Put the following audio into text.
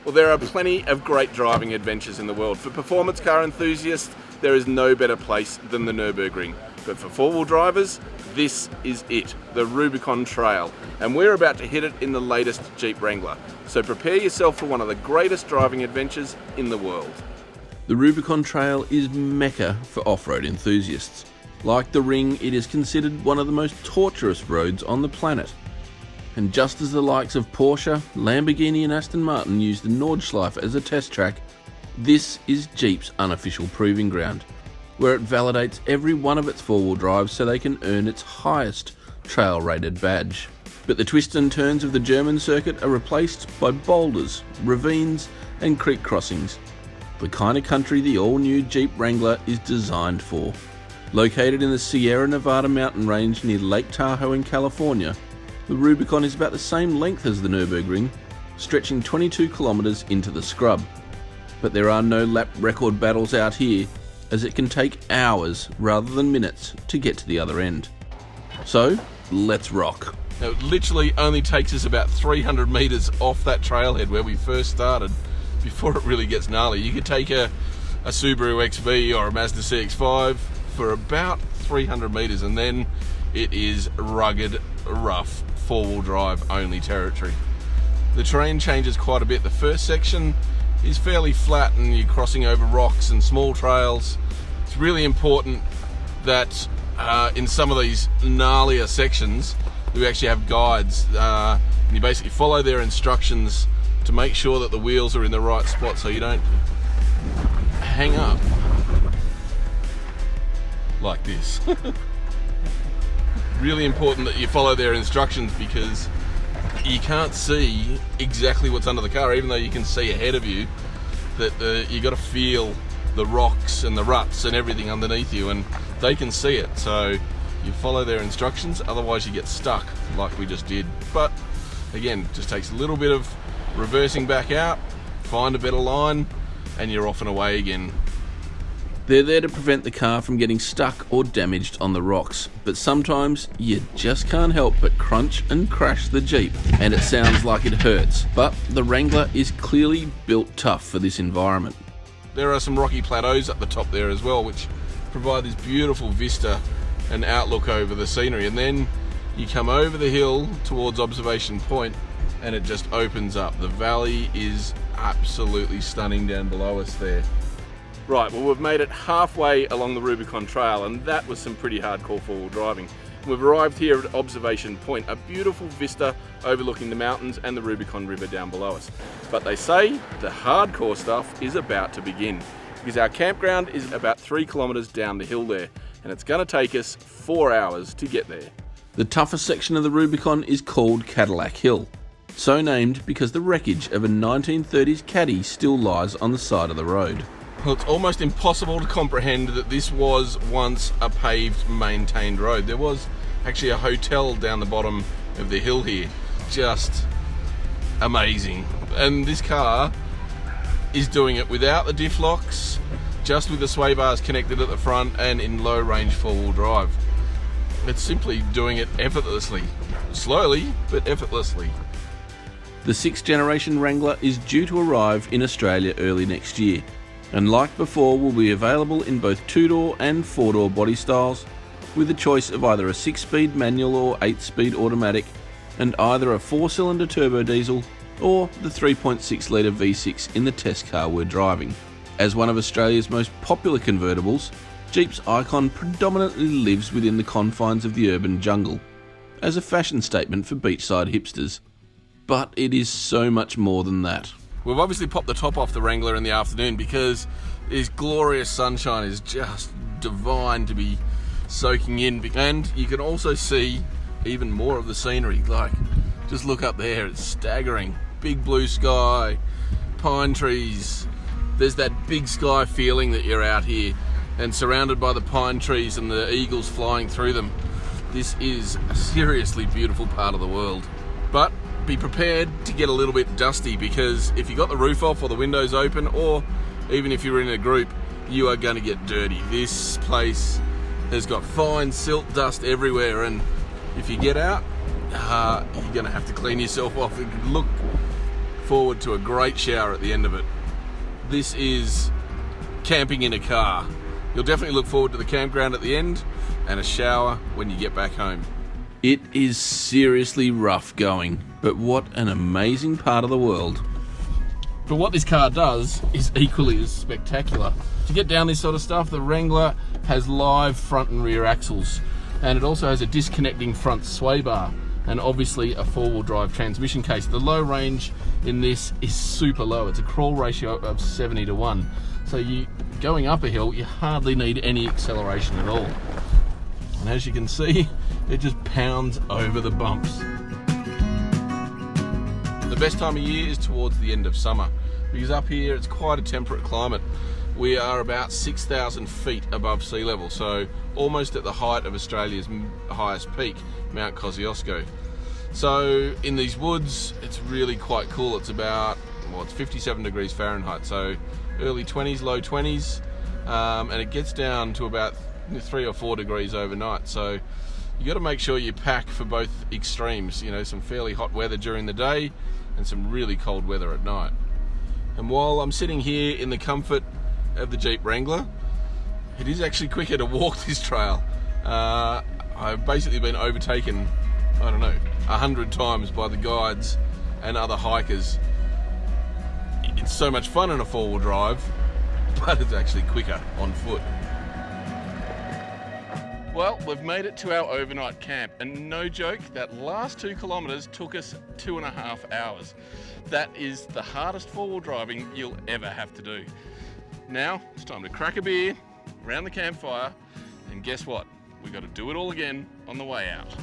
Well, there are plenty of great driving adventures in the world. For performance car enthusiasts, there is no better place than the Nürburgring. But for four-wheel drivers, this is it, the Rubicon Trail. And we're about to hit it in the latest Jeep Wrangler. So prepare yourself for one of the greatest driving adventures in the world. The Rubicon Trail is mecca for off-road enthusiasts. Like the Ring, it is considered one of the most torturous roads on the planet. And just as the likes of Porsche, Lamborghini and Aston Martin used the Nordschleife as a test track, this is Jeep's unofficial proving ground, where it validates every one of its four-wheel drives so they can earn its highest trail-rated badge. But the twists and turns of the German circuit are replaced by boulders, ravines and creek crossings, the kind of country the all-new Jeep Wrangler is designed for. Located in the Sierra Nevada mountain range near Lake Tahoe in California, the Rubicon is about the same length as the Nürburgring, stretching 22 kilometers into the scrub. But there are no lap record battles out here, as it can take hours rather than minutes to get to the other end. So, let's rock. Now, it literally only takes us about 300 meters off that trailhead where we first started before it really gets gnarly. You could take a Subaru XV or a Mazda CX-5 for about 300 meters and then it is rugged, rough, four-wheel drive only territory. The terrain changes quite a bit. The first section is fairly flat and you're crossing over rocks and small trails. It's really important that in some of these gnarlier sections we actually have guides and you basically follow their instructions to make sure that the wheels are in the right spot so you don't hang up like this. Really important that you follow their instructions because you can't see exactly what's under the car, even though you can see ahead of you, that you got to feel the rocks and the ruts and everything underneath you, and they can see it, so you follow their instructions, otherwise you get stuck like we just did. But again, it just takes a little bit of reversing back out, find a better line, and you're off and away again. They're there to prevent the car from getting stuck or damaged on the rocks, but sometimes you just can't help but crunch and crash the Jeep, and it sounds like it hurts, but the Wrangler is clearly built tough for this environment. There are some rocky plateaus up the top there as well, which provide this beautiful vista and outlook over the scenery, and then you come over the hill towards Observation Point and it just opens up. The valley is absolutely stunning down below us there. Right, well, we've made it halfway along the Rubicon Trail, and that was some pretty hardcore four-wheel driving. We've arrived here at Observation Point, a beautiful vista overlooking the mountains and the Rubicon River down below us. But they say the hardcore stuff is about to begin, because our campground is about 3 kilometers down the hill there, and it's going to take us 4 hours to get there. The toughest section of the Rubicon is called Cadillac Hill, so named because the wreckage of a 1930s Caddy still lies on the side of the road. Well, it's almost impossible to comprehend that this was once a paved, maintained road. There was actually a hotel down the bottom of the hill here. Just amazing. And this car is doing it without the diff locks, just with the sway bars connected at the front and in low range four-wheel drive. It's simply doing it effortlessly. Slowly, but effortlessly. The 6th generation Wrangler is due to arrive in Australia early next year, and like before will be available in both 2-door and 4-door body styles, with a choice of either a 6-speed manual or 8-speed automatic, and either a 4-cylinder turbo diesel or the 3.6 litre V6 in the test car we're driving. As one of Australia's most popular convertibles, Jeep's icon predominantly lives within the confines of the urban jungle, as a fashion statement for beachside hipsters. But it is so much more than that. We've obviously popped the top off the Wrangler in the afternoon because this glorious sunshine is just divine to be soaking in, and you can also see even more of the scenery. Like, just look up there, it's staggering. Big blue sky, pine trees. There's that big sky feeling that you're out here and surrounded by the pine trees and the eagles flying through them. This is a seriously beautiful part of the world. But be prepared to get a little bit dusty, because if you got the roof off or the windows open, or even if you're in a group, you are going to get dirty. This place has got fine silt dust everywhere, and if you get out, you're going to have to clean yourself off. It could look forward to a great shower at the end of it. This is camping in a car. You'll definitely look forward to the campground at the end and a shower when you get back home. It is seriously rough going, but what an amazing part of the world. But what this car does is equally as spectacular. To get down this sort of stuff, the Wrangler has live front and rear axles, and it also has a disconnecting front sway bar, and obviously a four-wheel drive transmission case. The low range in this is super low. It's a crawl ratio of 70:1. So you going up a hill, you hardly need any acceleration at all. And as you can see, it just pounds over the bumps. The best time of year is towards the end of summer, because up here it's quite a temperate climate. We are about 6,000 feet above sea level, so almost at the height of Australia's highest peak, Mount Kosciuszko. So in these woods, it's really quite cool. It's about, well, it's 57 degrees Fahrenheit, so early 20s, low 20s, and it gets down to about 3 or 4 degrees overnight. So you got to make sure you pack for both extremes, you know, some fairly hot weather during the day and some really cold weather at night. And while I'm sitting here in the comfort of the Jeep Wrangler, it is actually quicker to walk this trail. I've basically been overtaken, I don't know, 100 times by the guides and other hikers. It's so much fun in a four-wheel drive, but it's actually quicker on foot. Well, we've made it to our overnight camp, and no joke, that last 2 kilometers took us 2.5 hours. That is the hardest four-wheel driving you'll ever have to do. Now, it's time to crack a beer around the campfire, and guess what? We've got to do it all again on the way out.